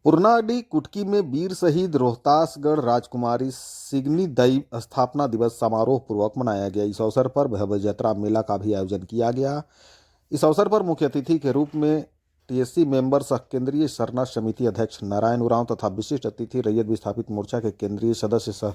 उरनाडी कुटकी में वीर शहीद रोहतासगढ़ राजकुमारी सिगनी दई स्थापना दिवस समारोह पूर्वक मनाया गया। इस अवसर पर भव्य यात्रा मेला का भी आयोजन किया गया। इस अवसर पर मुख्य अतिथि के रूप में टीएससी मेंबर सह केंद्रीय सरना समिति अध्यक्ष नारायण उरांव तथा विशिष्ट अतिथि रैयत विस्थापित मोर्चा के केंद्रीय सदस्य सह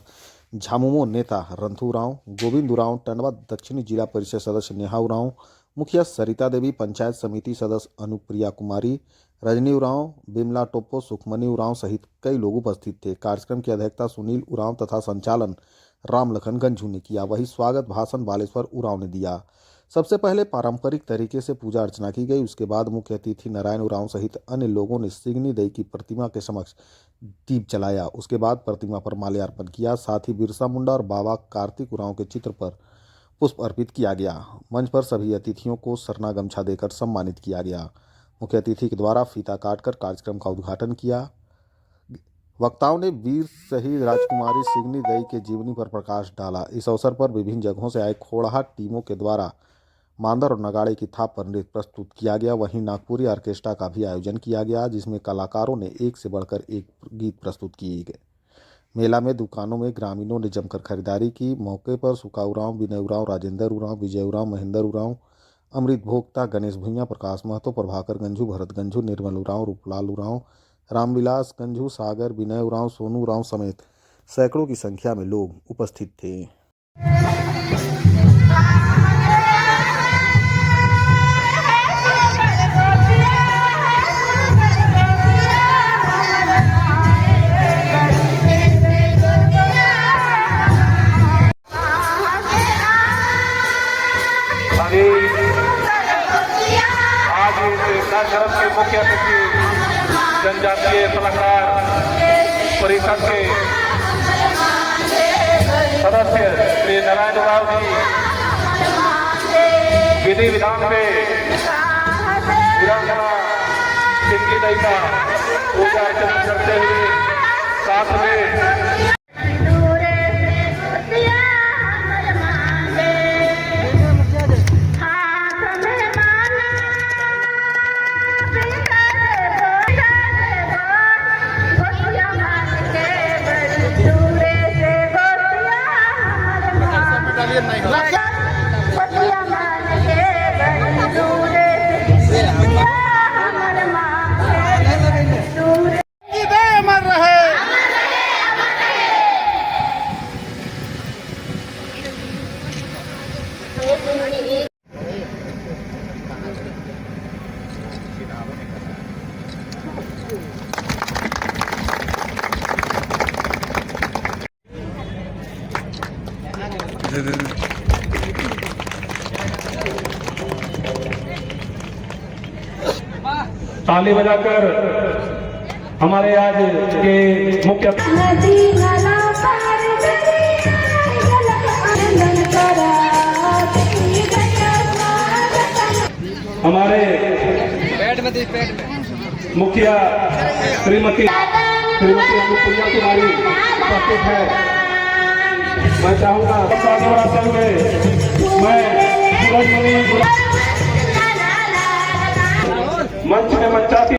झामुमो नेता रंथू उरांव, गोविंद उरांव, टंडवा दक्षिणी जिला परिषद सदस्य नेहा उरांव, मुखिया सरिता देवी, पंचायत समिति सदस्य अनुप्रिया कुमारी, रजनी उरांव, बिमला टोप्पो, सुखमनी उरांव सहित कई लोग उपस्थित थे। कार्यक्रम की अध्यक्षता सुनील उरांव तथा संचालन रामलखन गंझू ने किया। वही स्वागत भाषण बालेश्वर उरांव ने दिया। सबसे पहले पारंपरिक तरीके से पूजा अर्चना की गई। उसके बाद मुख्य अतिथि नारायण उरांव सहित अन्य लोगों ने सिगनी दई की प्रतिमा के समक्ष दीप जलाया। उसके बाद प्रतिमा पर माल्यार्पण किया। साथ ही बिरसा मुंडा और बाबा कार्तिक उरांव के चित्र पर पुष्प अर्पित किया गया। मंच पर सभी अतिथियों को सरना गमछा देकर सम्मानित किया गया। मुख्य अतिथि के द्वारा फीता काटकर कार्यक्रम का उद्घाटन किया। वक्ताओं ने वीर शहीद राजकुमारी सिगनी दई के जीवनी पर प्रकाश डाला। इस अवसर पर विभिन्न जगहों से आए खोड़हाट टीमों के द्वारा मांदर और नगाड़े की थाप पर नृत्य प्रस्तुत किया गया। वहीं नागपुरी ऑर्केस्ट्रा का भी आयोजन किया गया, जिसमें कलाकारों ने एक से बढ़कर एक गीत प्रस्तुत किए गए। मेला में दुकानों में ग्रामीणों ने जमकर खरीदारी की। मौके पर सुका उरांव, विनय उरांव, राजेंद्र उरांव, विजय उरांव, महेंद्र उरांव, अमृत भोक्ता, गणेश भुइयां, प्रकाश महतो, प्रभाकर गंझू, भरत गंझू, निर्मल उरांव, रूपलाल उरांव, रामविलास गंझू, सागर, विनय उरांव, सोनू उरांव समेत सैकड़ों की संख्या में लोग उपस्थित थे। आज कार्यक्रम के मुख्य अतिथि जनजातीय सलाहकार परिषद के सदस्य श्री नारायण उरांव जी विधि विधान में विधानसभा सिगनी दई का पूजा अर्चना करते हुए साथ में ताली बजाकर हमारे आज के मुख्य हमारे मुखिया श्रीमती अनुप्रिया कुमारी उपस्थित है। मैं चाहूंगा बढ़ाते हुए मैं मंच में मंचाती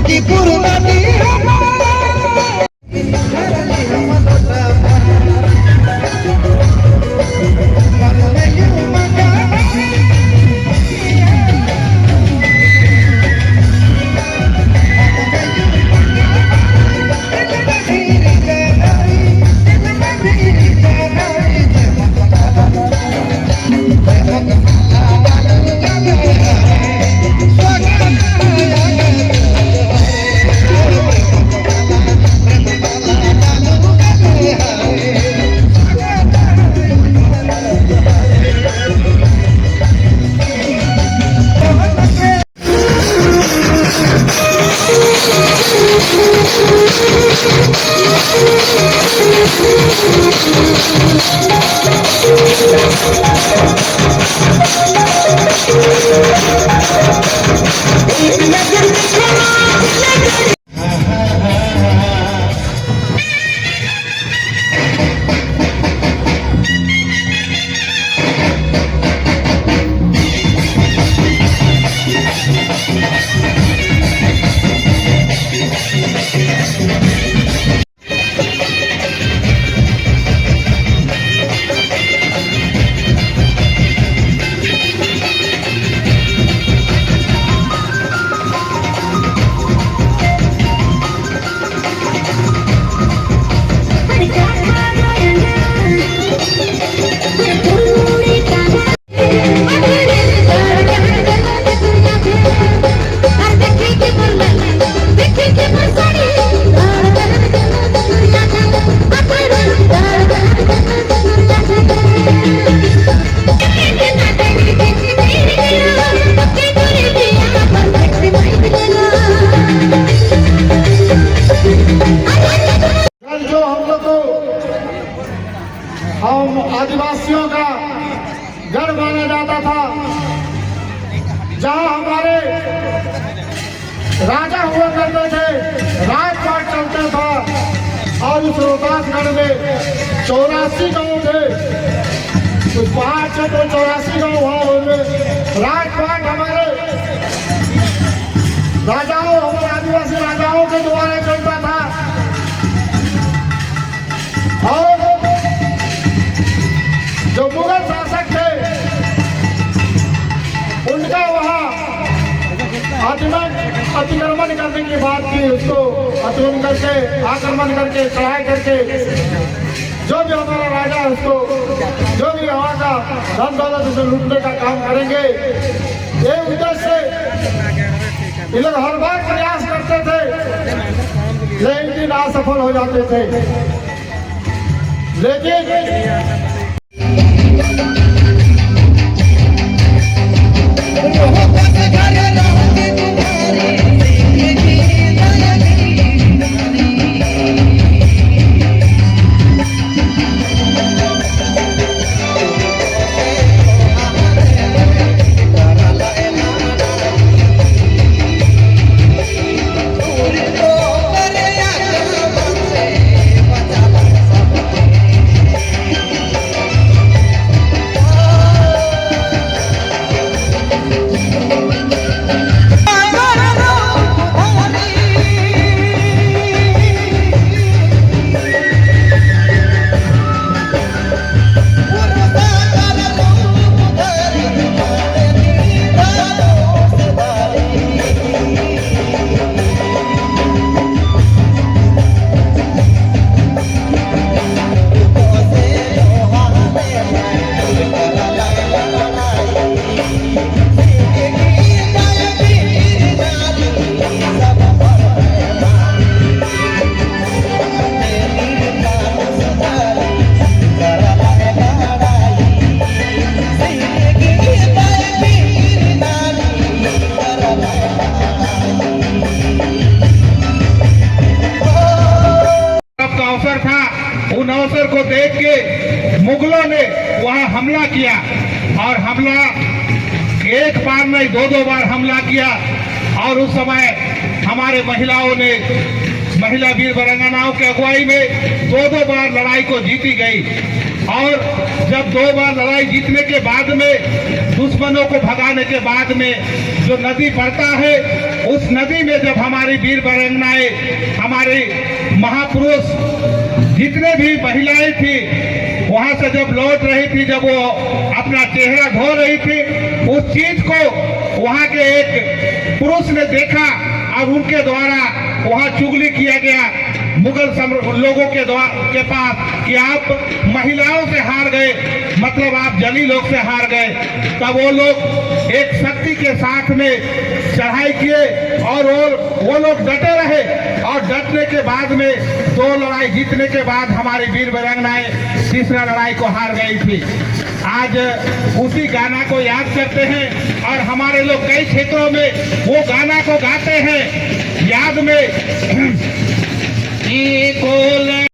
की पुरानी हम आदिवासियों का गढ़ माना जाता था, जहां हमारे राजा हुआ करते थे, राजपाट चलता था। और उस रोहतासगढ़ में 84 गांव थे, उस पहाड़ से तो 84 गांव हुआ, उनमें राजपाट हमारे राजाओं, हमारे आदिवासी राजाओं के द्वारा चलता था। और जो मुगल शासक थे उनका वहाँ अतिक्रमण करने की बात की, उसको अतिक्रमण करके, आक्रमण करके, चढ़ाई करके, जो भी हमारा राजा है उसको, जो भी वहाँ का धन दौलत उसे लूटने का काम करेंगे, ये उद्देश्य से ये लोग हर बार प्रयास करते थे, लेकिन असफल हो जाते थे। लेकिन अवसर था, उन अवसर को देख के मुगलों ने वहां हमला किया, और हमला एक बार नहीं, दो बार हमला किया। और उस समय हमारे महिलाओं ने, महिला वीर वीरांगनाओं की अगुवाई में दो बार लड़ाई को जीती गई। और जब 2 बार लड़ाई जीतने के बाद में, दुश्मनों को भगाने के बाद में जो नदी पड़ता है, उस नदी में जब हमारी वीर वीरांगनाएं, हमारे महापुरुष जितने भी महिलाएं थी, वहां से जब लौट रही थी, जब वो अपना चेहरा धो रही थी, उस चीज को वहां के एक पुरुष ने देखा और उनके द्वारा वहां चुगली किया गया मुगल लोगों के पास कि आप महिलाओं से हार गए, मतलब आप जली लोग से हार गए। तब वो लोग एक शक्ति के साथ में चढ़ाई किए और वो लोग डटे रहे, और डटने के बाद में 2 लड़ाई जीतने के बाद हमारी वीर वीरांगनाएं तीसरा लड़ाई को हार गई थी। आज उसी गाना को याद करते हैं, और हमारे लोग कई क्षेत्रों में वो गाना को गाते हैं याद में।